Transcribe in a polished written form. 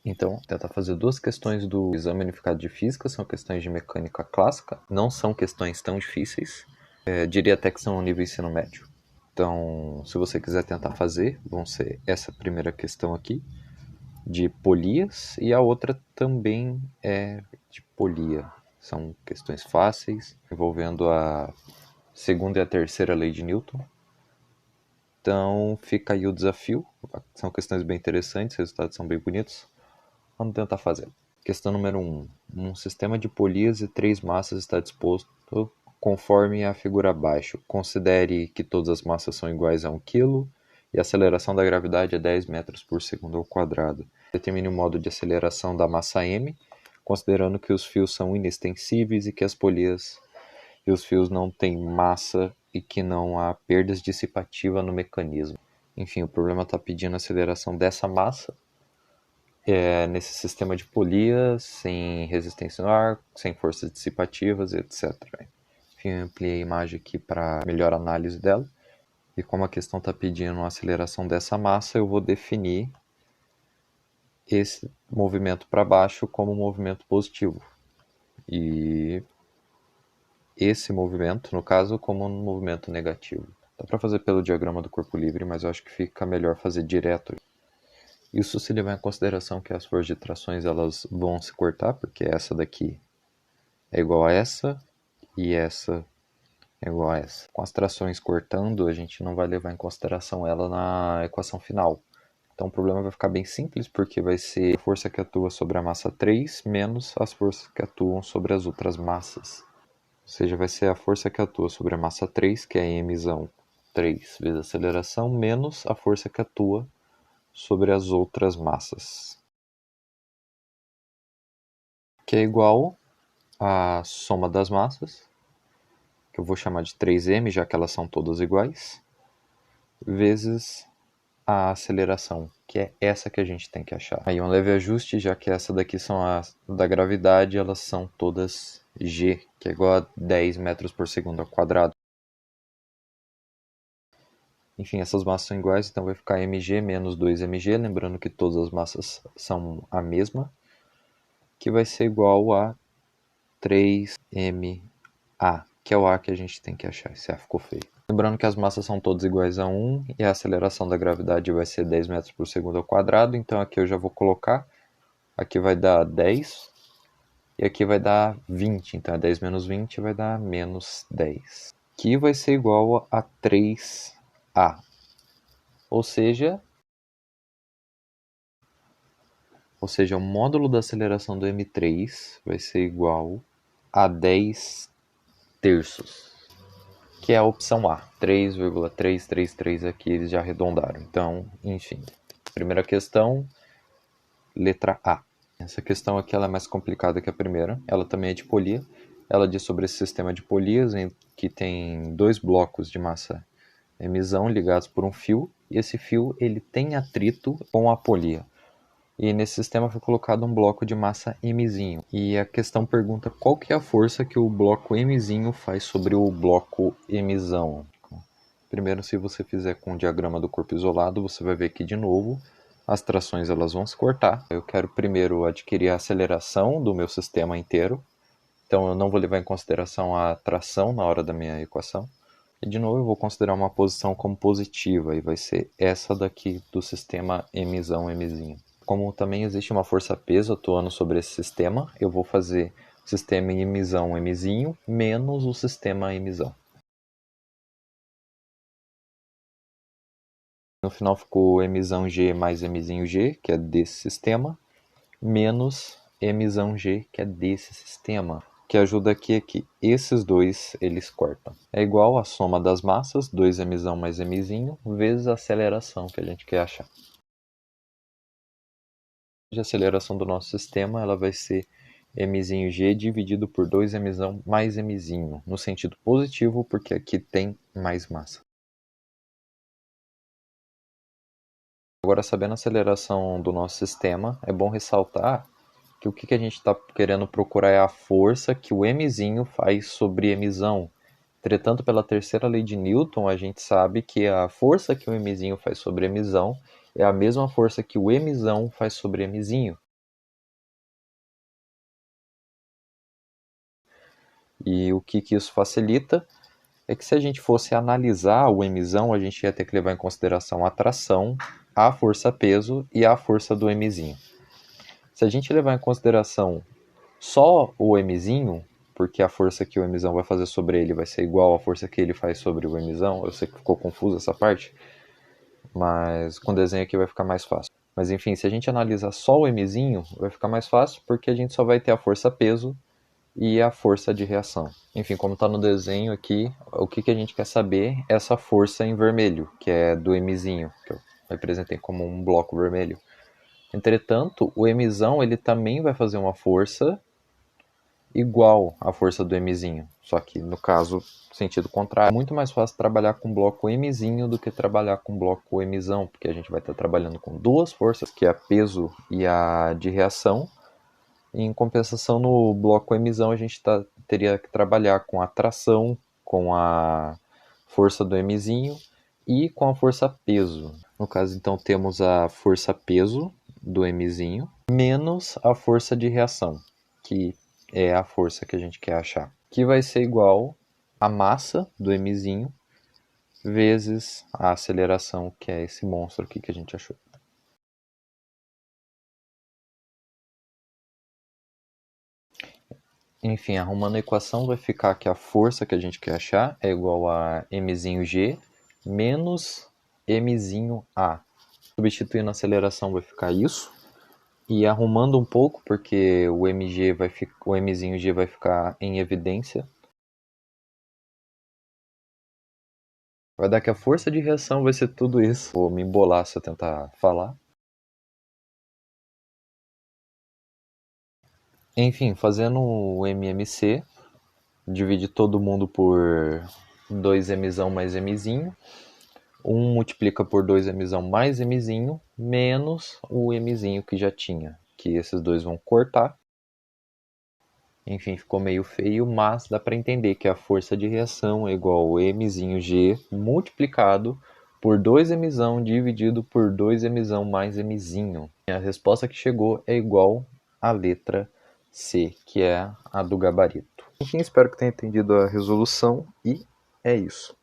Então, tentar fazer duas questões do Exame Unificado de Física, são questões de mecânica clássica, não são questões tão difíceis, diria até que são no nível ensino médio. Então, se você quiser tentar fazer, vão ser essa primeira questão aqui, de polias, e a outra também é de polia. São questões fáceis, envolvendo a segunda e a terceira lei de Newton. Então, fica aí o desafio. São questões bem interessantes, os resultados são bem bonitos. Vamos tentar fazer. Questão número 1. Um sistema de polias e 3 massas está disposto conforme a figura abaixo. Considere que todas as massas são iguais a 1 kg e a aceleração da gravidade é 10 metros por segundo ao quadrado. Determine o modo de aceleração da massa m, considerando que os fios são inextensíveis e que as polias e os fios não têm massa e que não há perdas dissipativas no mecanismo. Enfim, o problema está pedindo a aceleração dessa massa nesse sistema de polias, sem resistência no ar, sem forças dissipativas, etc. Enfim, eu ampliei a imagem aqui para melhor análise dela. E como a questão está pedindo a aceleração dessa massa, eu vou definir esse movimento para baixo como um movimento positivo. E esse movimento, no caso, como um movimento negativo. Dá para fazer pelo diagrama do corpo livre, mas eu acho que fica melhor fazer direto. Isso se levar em consideração que as forças de trações elas vão se cortar, porque essa daqui é igual a essa e essa é igual a essa. Com as trações cortando, a gente não vai levar em consideração ela na equação final. Então o problema vai ficar bem simples, porque vai ser a força que atua sobre a massa 3 menos as forças que atuam sobre as outras massas. Ou seja, vai ser a força que atua sobre a massa 3, que é a mzão 3 vezes a aceleração, menos a força que atua sobre as outras massas, que é igual à soma das massas, que eu vou chamar de 3m, já que elas são todas iguais, vezes a aceleração, que é essa que a gente tem que achar. Aí um leve ajuste, já que essa daqui são as da gravidade, elas são todas g, que é igual a 10 metros por segundo ao quadrado. Enfim, essas massas são iguais, então vai ficar mg menos 2mg, lembrando que todas as massas são a mesma, que vai ser igual a 3ma, que é o a que a gente tem que achar. Esse a ficou feio. Lembrando que as massas são todas iguais a 1 e a aceleração da gravidade vai ser 10 metros por segundo ao quadrado, então aqui eu já vou colocar, aqui vai dar 10 e aqui vai dar 20, então 10 menos 20 vai dar menos 10, que vai ser igual a 3a. Ou seja, o módulo da aceleração do M3 vai ser igual a 10 terços, que é a opção A. 3,333 aqui eles já arredondaram. Então, enfim, primeira questão, letra A. Essa questão aqui ela é mais complicada que a primeira, ela também é de polia. Ela diz sobre esse sistema de polias, em que tem dois blocos de massa mzão ligados por um fio, e esse fio ele tem atrito com a polia. E nesse sistema foi colocado um bloco de massa mzinho. E a questão pergunta qual que é a força que o bloco mzinho faz sobre o bloco mzão. Primeiro, se você fizer com o diagrama do corpo isolado, você vai ver que de novo as trações elas vão se cortar. Eu quero primeiro adquirir a aceleração do meu sistema inteiro. Então eu não vou levar em consideração a tração na hora da minha equação. E de novo eu vou considerar uma posição como positiva, e vai ser essa daqui do sistema mzão, mzinho. Como também existe uma força-peso atuando sobre esse sistema, eu vou fazer o sistema mzão, mzinho, menos o sistema mzão. No final ficou mzão g mais mzinho g, que é desse sistema, menos mzão g, que é desse sistema. Que ajuda aqui é que esses dois eles cortam. É igual a soma das massas, 2mzão mais mzinho, vezes a aceleração que a gente quer achar. A aceleração do nosso sistema ela vai ser mzinho g dividido por 2mzão mais mzinho, no sentido positivo, porque aqui tem mais massa. Agora, sabendo a aceleração do nosso sistema, é bom ressaltar que o que a gente está querendo procurar é a força que o mzinho faz sobre mzão. Entretanto, pela terceira lei de Newton, a gente sabe que a força que o mzinho faz sobre mzão é a mesma força que o mzão faz sobre mzinho. E o que isso facilita é que se a gente fosse analisar o Mzão, a gente ia ter que levar em consideração a tração, a força-peso e a força do Mzinho. Se a gente levar em consideração só o Mzinho, porque a força que o Mzão vai fazer sobre ele vai ser igual à força que ele faz sobre o Mzão, eu sei que ficou confuso essa parte, mas com o desenho aqui vai ficar mais fácil. Mas enfim, se a gente analisar só o Mzinho, vai ficar mais fácil porque a gente só vai ter a força-peso e a força de reação. Enfim, como está no desenho aqui, o que a gente quer saber é essa força em vermelho, que é do Mzinho, que eu representei como um bloco vermelho. Entretanto, o Mzão ele também vai fazer uma força igual à força do Mzinho, só que no caso, sentido contrário. É muito mais fácil trabalhar com bloco Mzinho do que trabalhar com bloco Mzão, porque a gente vai estar trabalhando com duas forças, que é a peso e a de reação. Em compensação, no bloco Mzão, a gente teria que trabalhar com a tração, com a força do Mzinho e com a força peso. No caso, então, temos a força peso do Mzinho menos a força de reação, que é a força que a gente quer achar, que vai ser igual a massa do Mzinho vezes a aceleração, que é esse monstro aqui que a gente achou. Enfim, arrumando a equação, vai ficar que a força que a gente quer achar é igual a mzinho menos mzinho. Substituindo a aceleração vai ficar isso. E arrumando um pouco, porque o mzinho vai ficar em evidência, vai dar que a força de reação vai ser tudo isso. Vou me embolar se eu tentar falar. Enfim, fazendo o MMC, divide todo mundo por 2mzão mais mzinho. 1 multiplica por 2mzão mais mzinho, menos o mzinho que já tinha, que esses dois vão cortar. Enfim, ficou meio feio, mas dá para entender que a força de reação é igual ao mzinho G multiplicado por 2mzão dividido por 2mzão mais mzinho. E a resposta que chegou é igual à letra C, que é a do gabarito. Enfim, espero que tenha entendido a resolução e é isso.